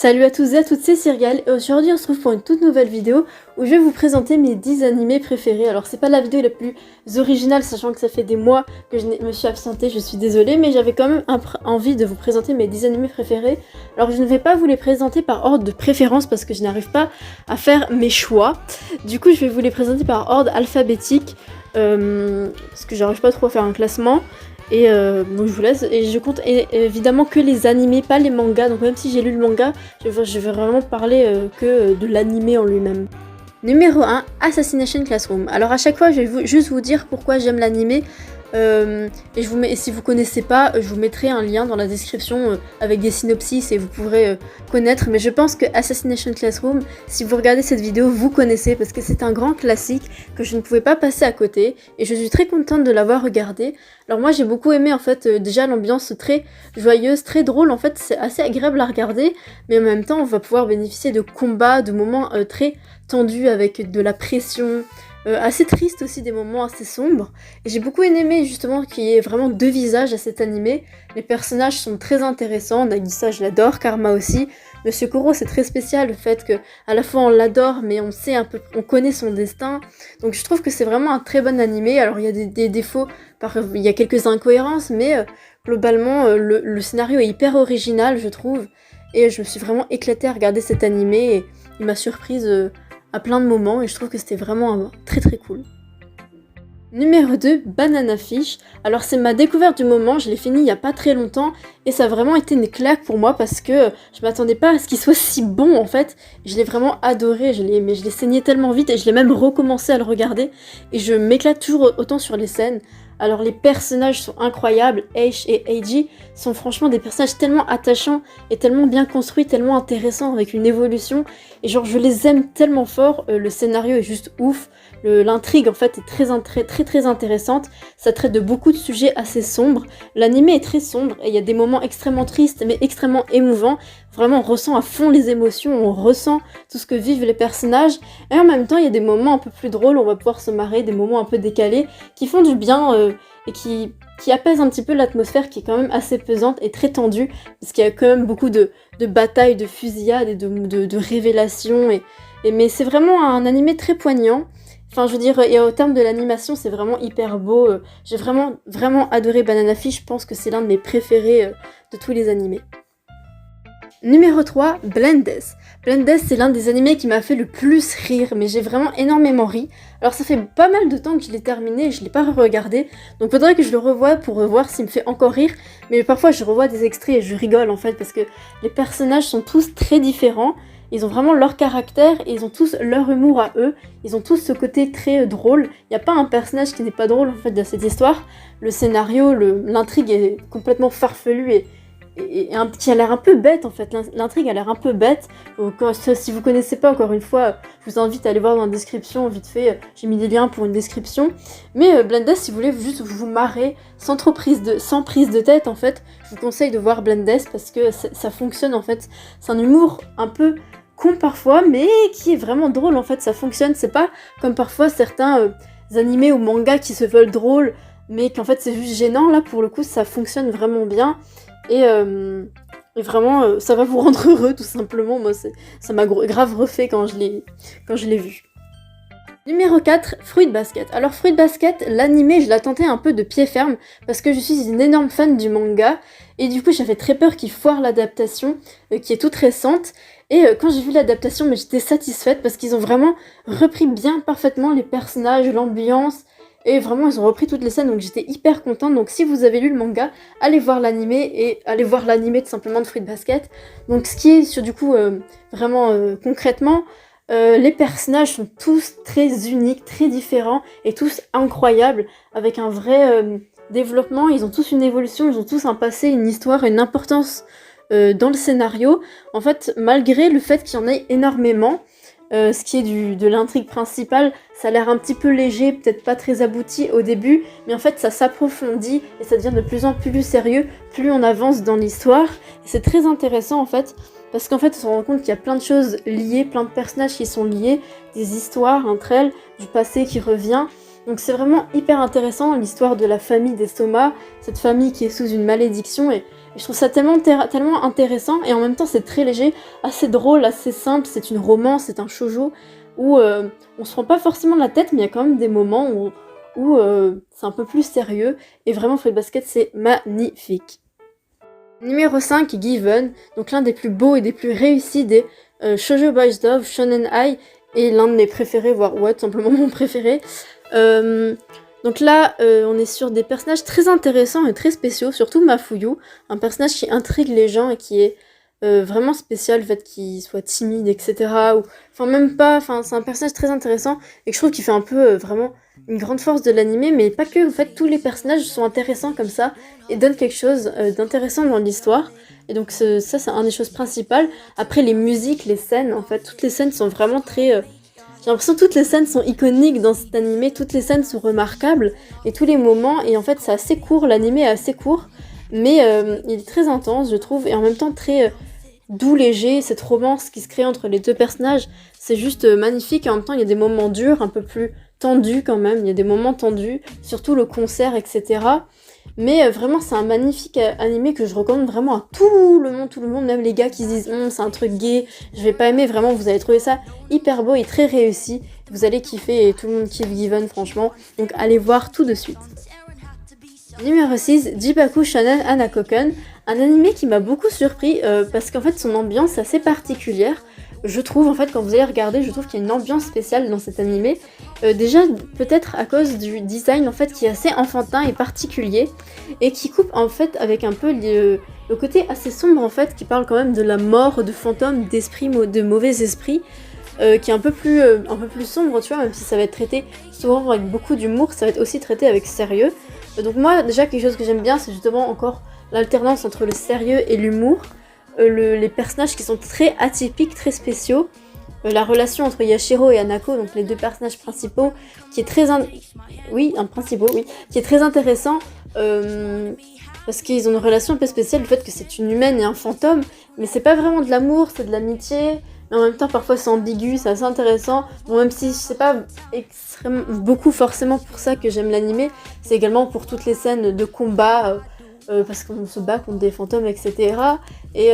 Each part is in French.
Salut à tous et à toutes, c'est Cyrielle et aujourd'hui on se retrouve pour une toute nouvelle vidéo où je vais vous présenter mes 10 animés préférés. Alors c'est pas la vidéo la plus originale sachant que ça fait des mois que je me suis absentée, je suis désolée, mais j'avais quand même envie de vous présenter mes 10 animés préférés. Alors je ne vais pas vous les présenter par ordre de préférence parce que je n'arrive pas à faire mes choix. Du coup je vais vous les présenter par ordre alphabétique parce que j'arrive pas trop à faire un classement. Et donc je vous laisse, et je compte évidemment que les animés, pas les mangas, donc même si j'ai lu le manga, je vais vraiment parler que de l'animé en lui-même. Numéro 1, Assassination Classroom. Alors à chaque fois je vais juste vous dire pourquoi j'aime l'animé, et si vous connaissez pas, je vous mettrai un lien dans la description avec des synopsis et vous pourrez connaître, mais je pense que Assassination Classroom, si vous regardez cette vidéo, vous connaissez parce que c'est un grand classique que je ne pouvais pas passer à côté et je suis très contente de l'avoir regardé. Alors moi j'ai beaucoup aimé en fait déjà l'ambiance très joyeuse, très drôle, en fait c'est assez agréable à regarder, mais en même temps on va pouvoir bénéficier de combats, de moments très tendus avec de la pression, assez triste aussi, des moments assez sombres. Et j'ai beaucoup aimé justement qu'il y ait vraiment deux visages à cet animé. Les personnages sont très intéressants, Nagisa je l'adore, Karma aussi. Monsieur Koro c'est très spécial, le fait que à la fois on l'adore mais on sait un peu, on connaît son destin. Donc je trouve que c'est vraiment un très bon animé. Alors il y a des défauts, il y a quelques incohérences, mais globalement le scénario est hyper original je trouve. Et je me suis vraiment éclatée à regarder cet animé et il m'a surprise à plein de moments et je trouve que c'était vraiment très très cool. Numéro 2, Banana Fish. Alors c'est ma découverte du moment, je l'ai fini il y a pas très longtemps et ça a vraiment été une claque pour moi parce que je m'attendais pas à ce qu'il soit si bon en fait. Je l'ai vraiment adoré, mais je l'ai saigné tellement vite et je l'ai même recommencé à le regarder et je m'éclate toujours autant sur les scènes. Alors les personnages sont incroyables, Ace et Eiji sont franchement des personnages tellement attachants et tellement bien construits, tellement intéressants avec une évolution et genre je les aime tellement fort, le scénario est juste ouf, l'intrigue en fait est très intéressante, ça traite de beaucoup de sujets assez sombres, l'anime est très sombre et il y a des moments extrêmement tristes mais extrêmement émouvants, vraiment on ressent à fond les émotions, on ressent tout ce que vivent les personnages et en même temps il y a des moments un peu plus drôles, on va pouvoir se marrer, des moments un peu décalés qui font du bien et qui apaisent un petit peu l'atmosphère qui est quand même assez pesante et très tendue parce qu'il y a quand même beaucoup de batailles, de fusillades et de révélations mais c'est vraiment un animé très poignant. Enfin, je veux dire, et au terme de l'animation, c'est vraiment hyper beau. J'ai vraiment adoré Banana Fish, je pense que c'est l'un de mes préférés de tous les animés. Numéro 3, Blendess. Blendess, c'est l'un des animés qui m'a fait le plus rire, mais j'ai vraiment énormément ri. Alors ça fait pas mal de temps que je l'ai terminé et je l'ai pas re-regardé, donc faudrait que je le revoie pour voir s'il me fait encore rire, mais parfois je revois des extraits et je rigole en fait, parce que les personnages sont tous très différents. Ils ont vraiment leur caractère et ils ont tous leur humour à eux. Ils ont tous ce côté très drôle. Il n'y a pas un personnage qui n'est pas drôle en fait dans cette histoire. Le scénario, l'intrigue est complètement farfelue et qui a l'air un peu bête en fait. L'intrigue a l'air un peu bête. Donc, si vous connaissez pas, encore une fois, je vous invite à aller voir dans la description vite fait. J'ai mis des liens pour une description. Mais Blendess, si vous voulez juste vous marrer sans prise de tête en fait, je vous conseille de voir Blendess parce que ça fonctionne en fait. C'est un humour un peu con parfois, mais qui est vraiment drôle en fait, ça fonctionne, c'est pas comme parfois certains animés ou mangas qui se veulent drôles, mais qu'en fait c'est juste gênant. Là pour le coup ça fonctionne vraiment bien, et vraiment ça va vous rendre heureux tout simplement. Moi ça m'a grave refait quand je l'ai vu. Numéro 4, Fruit Basket. Alors Fruit Basket, l'animé, je l'attendais un peu de pied ferme parce que je suis une énorme fan du manga et du coup j'avais très peur qu'il foire l'adaptation qui est toute récente. Et quand j'ai vu l'adaptation, mais j'étais satisfaite parce qu'ils ont vraiment repris bien parfaitement les personnages, l'ambiance et vraiment ils ont repris toutes les scènes, donc j'étais hyper contente. Donc si vous avez lu le manga, allez voir l'animé et allez voir l'animé tout simplement de Fruit Basket. Donc ce qui est du coup vraiment concrètement, les personnages sont tous très uniques, très différents et tous incroyables avec un vrai développement. Ils ont tous une évolution, ils ont tous un passé, une histoire, une importance dans le scénario. En fait, malgré le fait qu'il y en ait énormément, ce qui est de l'intrigue principale, ça a l'air un petit peu léger, peut-être pas très abouti au début, mais en fait ça s'approfondit et ça devient de plus en plus sérieux plus on avance dans l'histoire. Et c'est très intéressant en fait, parce qu'en fait on se rend compte qu'il y a plein de choses liées, plein de personnages qui sont liés, des histoires entre elles, du passé qui revient. Donc c'est vraiment hyper intéressant l'histoire de la famille des Soma, cette famille qui est sous une malédiction et je trouve ça tellement intéressant et en même temps c'est très léger, assez drôle, assez simple, c'est une romance, c'est un shoujo où on se prend pas forcément la tête mais il y a quand même des moments où c'est un peu plus sérieux et vraiment Fruit Basket c'est magnifique. Numéro 5, Given, donc l'un des plus beaux et des plus réussis des Shoujo Boys Love, Shonen Ai, et l'un de mes préférés, voire ouais, tout simplement mon préféré. Donc là, on est sur des personnages très intéressants et très spéciaux, surtout Mafuyu, un personnage qui intrigue les gens et qui est vraiment spécial, le fait qu'il soit timide, etc. Enfin même pas, enfin c'est un personnage très intéressant et que je trouve qu'il fait un peu vraiment une grande force de l'anime, mais pas que, en fait tous les personnages sont intéressants comme ça et donnent quelque chose d'intéressant dans l'histoire. Et donc ça c'est un des choses principales. Après les musiques, les scènes, en fait toutes les scènes sont vraiment très... J'ai l'impression que toutes les scènes sont iconiques dans cet animé, toutes les scènes sont remarquables et tous les moments, et en fait c'est assez court, l'animé est assez court, mais il est très intense je trouve, et en même temps très doux, léger, cette romance qui se crée entre les deux personnages, c'est juste magnifique, et en même temps il y a des moments durs, un peu plus tendus quand même, il y a des moments tendus, surtout le concert, etc. Mais vraiment c'est un magnifique animé que je recommande vraiment à tout le monde, même les gars qui se disent c'est un truc gay, je vais pas aimer, vraiment vous allez trouver ça hyper beau et très réussi, vous allez kiffer et tout le monde kiffe Given franchement, donc allez voir tout de suite. Numéro 6, Jibaku Shonen Anakoken, un animé qui m'a beaucoup surpris parce qu'en fait son ambiance est assez particulière. Je trouve en fait quand vous allez regarder, je trouve qu'il y a une ambiance spéciale dans cet animé. Déjà peut-être à cause du design en fait qui est assez enfantin et particulier et qui coupe en fait avec un peu le côté assez sombre en fait qui parle quand même de la mort, de fantômes, d'esprits, de mauvais esprits. Qui est un peu plus sombre, tu vois, même si ça va être traité souvent avec beaucoup d'humour, ça va être aussi traité avec sérieux. Donc moi, déjà, quelque chose que j'aime bien, c'est justement encore l'alternance entre le sérieux et l'humour. Les personnages qui sont très atypiques, très spéciaux. La relation entre Yashiro et Hanako, donc les deux personnages principaux, qui est très... qui est très intéressant, parce qu'ils ont une relation un peu spéciale, le fait que c'est une humaine et un fantôme, mais c'est pas vraiment de l'amour, c'est de l'amitié, mais en même temps parfois c'est ambigu, c'est assez intéressant. Bon, même si c'est pas extrêmement beaucoup forcément pour ça que j'aime l'animé, c'est également pour toutes les scènes de combat, parce qu'on se bat contre des fantômes, etc. Et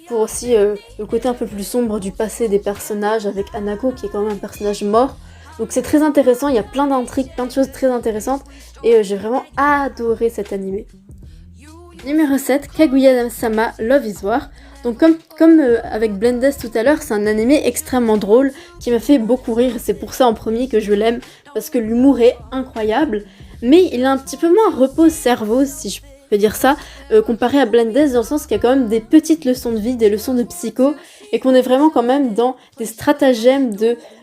pour aussi le côté un peu plus sombre du passé des personnages, avec Hanako qui est quand même un personnage mort. Donc c'est très intéressant, il y a plein d'intrigues, plein de choses très intéressantes, et j'ai vraiment adoré cet animé. Numéro 7, Kaguya-sama Love is War. Donc comme avec Blendes tout à l'heure, c'est un animé extrêmement drôle qui m'a fait beaucoup rire, c'est pour ça en premier que je l'aime, parce que l'humour est incroyable, mais il a un petit peu moins repose-cerveau, si je peux dire ça, comparé à Blendes, dans le sens qu'il y a quand même des petites leçons de vie, des leçons de psycho, et qu'on est vraiment quand même dans des stratagèmes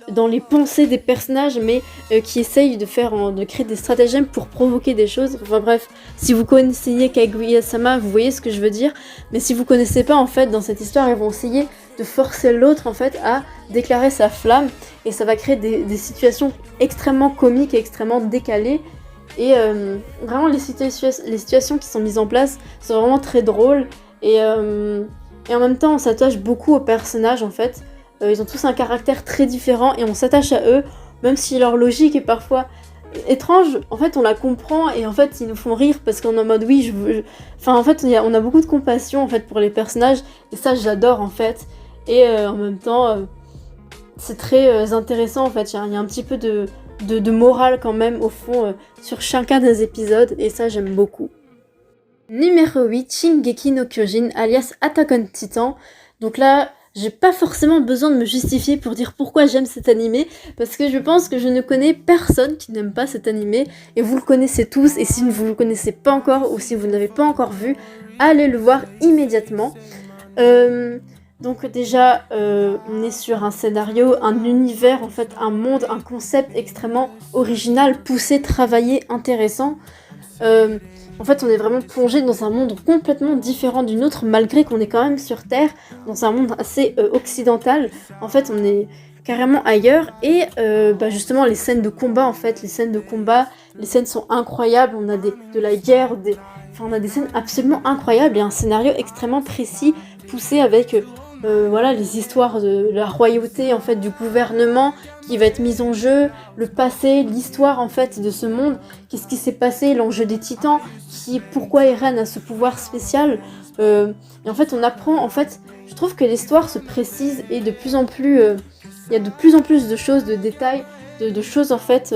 dans les pensées des personnages, mais qui essayent de créer des stratagèmes pour provoquer des choses. Enfin bref, si vous connaissez Kaguya-sama, vous voyez ce que je veux dire, mais si vous connaissez pas, en fait, dans cette histoire, ils vont essayer de forcer l'autre, en fait, à déclarer sa flamme, et ça va créer des situations extrêmement comiques et extrêmement décalées, et vraiment les situations qui sont mises en place sont vraiment très drôles, et en même temps on s'attache beaucoup aux personnages en fait. Ils ont tous un caractère très différent et on s'attache à eux, même si leur logique est parfois étrange, en fait on la comprend et en fait ils nous font rire parce qu'on est en mode oui enfin en fait on a beaucoup de compassion en fait pour les personnages et ça j'adore en fait, et en même temps c'est très intéressant en fait, il y a un petit peu de morale quand même au fond sur chacun des épisodes et ça j'aime beaucoup. Numéro 8, Shingeki no Kyojin alias Attack on Titan. Donc là j'ai pas forcément besoin de me justifier pour dire pourquoi j'aime cet animé, parce que je pense que je ne connais personne qui n'aime pas cet animé, et vous le connaissez tous, et si vous ne le connaissez pas encore, ou si vous ne l'avez pas encore vu, allez le voir immédiatement. Donc déjà, on est sur un scénario, un univers, en fait, un monde, un concept extrêmement original, poussé, travaillé, intéressant. En fait, on est vraiment plongé dans un monde complètement différent d'une autre, malgré qu'on est quand même sur Terre, dans un monde assez occidental. En fait, on est carrément ailleurs. Et justement, les scènes de combat, les scènes sont incroyables. On a de la guerre, on a des scènes absolument incroyables et un scénario extrêmement précis, poussé avec voilà, les histoires de la royauté en fait du gouvernement qui va être mise en jeu, le passé, l'histoire en fait de ce monde, qu'est-ce qui s'est passé, l'enjeu des titans, pourquoi Eren a ce pouvoir spécial, et en fait on apprend, en fait je trouve que l'histoire se précise et de plus en plus, il y a de plus en plus de choses, de détails, de choses en fait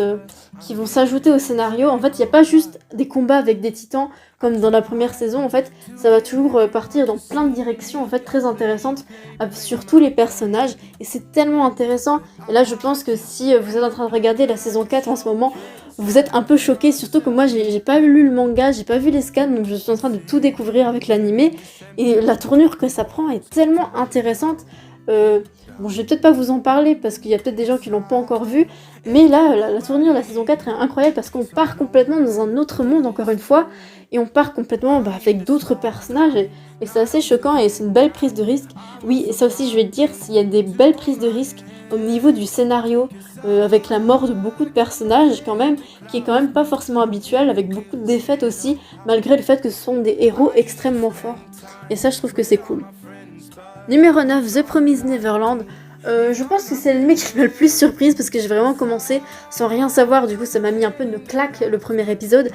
qui vont s'ajouter au scénario. En fait il n'y a pas juste des combats avec des titans comme dans la première saison, en fait ça va toujours partir dans plein de directions en fait très intéressantes sur tous les personnages et c'est tellement intéressant. Et là je pense que si vous êtes en train de regarder la saison 4 en ce moment, vous êtes un peu choqués, surtout que moi j'ai pas lu le manga, j'ai pas vu les scans, donc je suis en train de tout découvrir avec l'animé et la tournure que ça prend est tellement intéressante. Bon, je vais peut-être pas vous en parler parce qu'il y a peut-être des gens qui l'ont pas encore vu, mais là, la tournure de la saison 4 est incroyable parce qu'on part complètement dans un autre monde, encore une fois, et on part complètement avec d'autres personnages, et c'est assez choquant et c'est une belle prise de risque. Oui, et ça aussi, je vais te dire, s'il y a des belles prises de risque au niveau du scénario, avec la mort de beaucoup de personnages, quand même, qui est quand même pas forcément habituel, avec beaucoup de défaites aussi, malgré le fait que ce sont des héros extrêmement forts. Et ça, je trouve que c'est cool. Numéro 9, The Promised Neverland. Je pense que c'est l'anime qui m'a le plus surprise parce que j'ai vraiment commencé sans rien savoir, du coup ça m'a mis un peu une claque le premier épisode.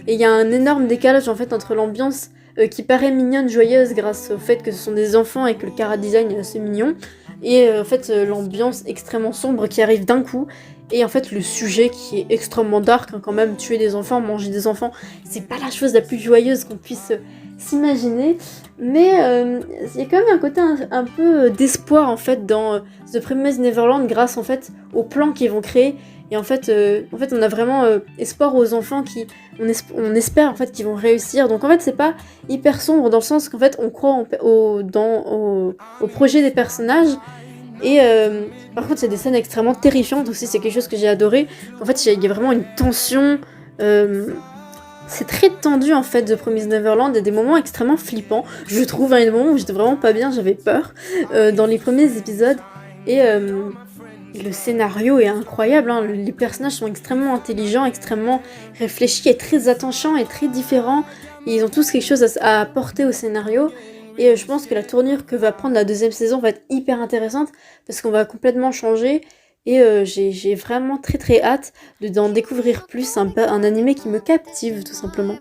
Et il y a un énorme décalage en fait entre l'ambiance qui paraît mignonne, joyeuse grâce au fait que ce sont des enfants et que le chara-design est assez mignon, et en fait l'ambiance extrêmement sombre qui arrive d'un coup. Et en fait le sujet qui est extrêmement dark, hein, quand même, tuer des enfants, manger des enfants, c'est pas la chose la plus joyeuse qu'on puisse s'imaginer, mais il y a quand même un côté un peu d'espoir en fait dans The Promised Neverland grâce en fait aux plans qu'ils vont créer. Et en fait on a vraiment espoir aux enfants on espère en fait qu'ils vont réussir. Donc en fait c'est pas hyper sombre dans le sens qu'en fait on croit au projet des personnages. Et par contre, c'est des scènes extrêmement terrifiantes aussi, c'est quelque chose que j'ai adoré. En fait, il y a vraiment une tension. C'est très tendu en fait, The Promised Neverland. Il y a des moments extrêmement flippants, je trouve. Il y a des moments où j'étais vraiment pas bien, j'avais peur dans les premiers épisodes. Et le scénario est incroyable, hein. Les personnages sont extrêmement intelligents, extrêmement réfléchis et très attachants et très différents. Et ils ont tous quelque chose à apporter au scénario. Et je pense que la tournure que va prendre la deuxième saison va être hyper intéressante parce qu'on va complètement changer. Et j'ai vraiment très très hâte d'en découvrir plus, un animé qui me captive tout simplement.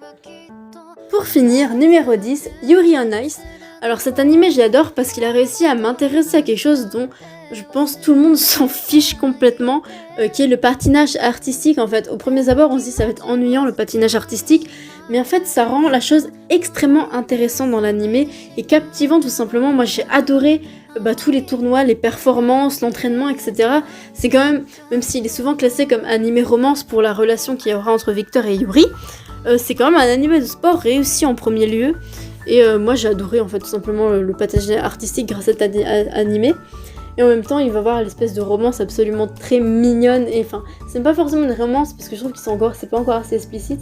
Pour finir, numéro 10, Yuri on Ice. Alors cet animé j'adore parce qu'il a réussi à m'intéresser à quelque chose dont je pense tout le monde s'en fiche complètement, qui est le patinage artistique. En fait, au premier abord on se dit ça va être ennuyant le patinage artistique, mais en fait ça rend la chose extrêmement intéressante dans l'animé et captivant tout simplement. Moi j'ai adoré tous les tournois, les performances, l'entraînement, etc. C'est quand même s'il est souvent classé comme animé romance pour la relation qu'il y aura entre Victor et Yuri, c'est quand même un animé de sport réussi en premier lieu. Et moi j'ai adoré en fait tout simplement le patinage artistique grâce à cet animé. Et en même temps il va y avoir l'espèce de romance absolument très mignonne, et enfin c'est pas forcément une romance parce que je trouve que c'est pas encore assez explicite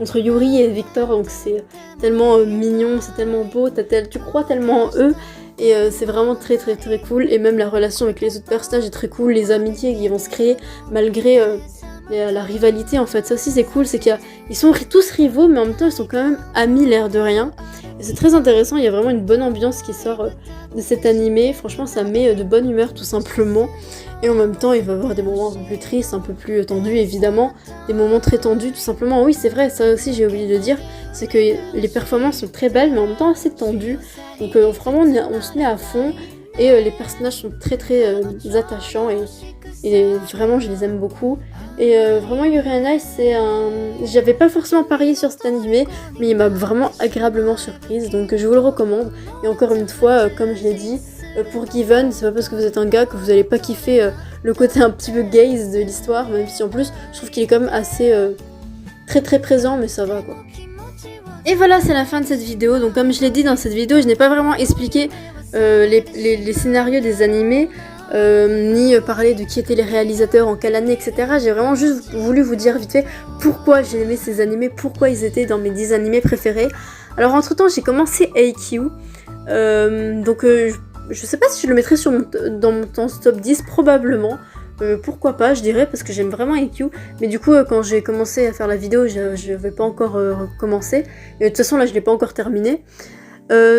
entre Yuri et Victor, donc c'est tellement mignon, c'est tellement beau, tu crois tellement en eux. Et c'est vraiment très très très cool, et même la relation avec les autres personnages est très cool, les amitiés qui vont se créer malgré la rivalité en fait. Ça aussi c'est cool, c'est qu'ils sont tous rivaux mais en même temps ils sont quand même amis l'air de rien. Et c'est très intéressant, il y a vraiment une bonne ambiance qui sort de cet animé, franchement ça met de bonne humeur tout simplement. Et en même temps il va y avoir des moments un peu plus tristes, un peu plus tendus évidemment, des moments très tendus tout simplement. Oui c'est vrai, ça aussi j'ai oublié de dire, c'est que les performances sont très belles mais en même temps assez tendues. Donc vraiment on se met à fond, et les personnages sont très très attachants, et vraiment je les aime beaucoup. Et vraiment Yuri on Ice j'avais pas forcément parié sur cet animé, mais il m'a vraiment agréablement surprise, donc je vous le recommande. Et encore une fois, comme je l'ai dit, pour Given, c'est pas parce que vous êtes un gars que vous allez pas kiffer le côté un petit peu gaze de l'histoire, même si en plus je trouve qu'il est quand même assez très très présent, mais ça va quoi. Et voilà, c'est la fin de cette vidéo. Donc comme je l'ai dit dans cette vidéo, je n'ai pas vraiment expliqué les scénarios des animés, ni parler de qui étaient les réalisateurs, en quelle année, etc. J'ai vraiment juste voulu vous dire vite fait pourquoi j'ai aimé ces animés, pourquoi ils étaient dans mes 10 animés préférés. Alors entre temps j'ai commencé AQ, donc je sais pas si je le mettrai dans mon top 10, probablement. Pourquoi pas, je dirais, parce que j'aime vraiment AQ. Mais du coup, quand j'ai commencé à faire la vidéo, je vais pas encore commencé. Et de toute façon, là, je l'ai pas encore terminé.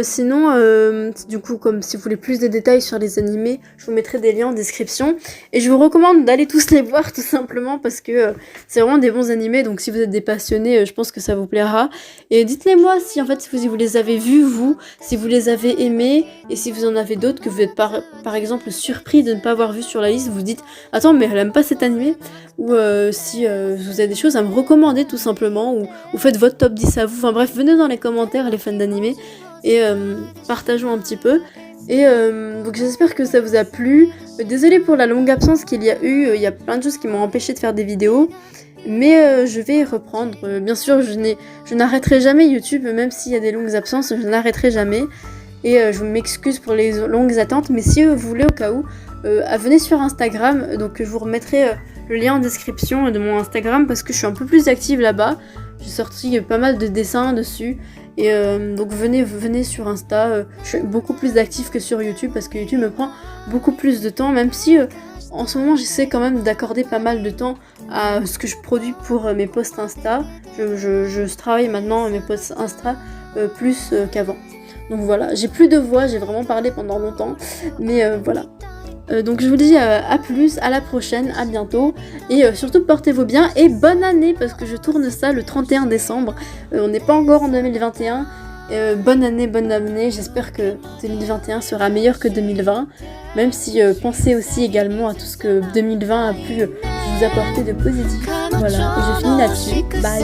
Sinon, du coup, comme si vous voulez plus de détails sur les animés, je vous mettrai des liens en description. Et je vous recommande d'aller tous les voir tout simplement parce que c'est vraiment des bons animés. Donc si vous êtes des passionnés, je pense que ça vous plaira. Et dites-les moi si en fait si vous les avez vus, vous, si vous les avez aimés et si vous en avez d'autres que vous êtes par exemple surpris de ne pas avoir vu sur la liste. Vous dites attends mais elle aime pas cet animé. Ou si vous avez des choses à me recommander tout simplement. Ou faites votre top 10 à vous. Enfin bref, venez dans les commentaires les fans d'animés. Et partageons un petit peu. Et donc j'espère que ça vous a plu. Désolée pour la longue absence qu'il y a eu. Il y a plein de choses qui m'ont empêché de faire des vidéos. Mais je vais reprendre. Bien sûr, je n'arrêterai jamais YouTube, même s'il y a des longues absences, je n'arrêterai jamais. Et je m'excuse pour les longues attentes. Mais si vous voulez, au cas où, venez sur Instagram. Donc je vous remettrai le lien en description de mon Instagram parce que je suis un peu plus active là-bas. J'ai sorti pas mal de dessins dessus. Et donc venez sur Insta, je suis beaucoup plus active que sur YouTube parce que YouTube me prend beaucoup plus de temps, même si en ce moment j'essaie quand même d'accorder pas mal de temps à ce que je produis pour mes posts Insta. Je travaille maintenant mes posts Insta plus qu'avant. Donc voilà, j'ai plus de voix, j'ai vraiment parlé pendant longtemps, mais voilà. Donc je vous dis à plus, à la prochaine, à bientôt et surtout portez-vous bien et bonne année parce que je tourne ça le 31 décembre, on n'est pas encore en 2021, bonne année, j'espère que 2021 sera meilleur que 2020, même si pensez aussi également à tout ce que 2020 a pu vous apporter de positif. Voilà, et je finis là-dessus, bye.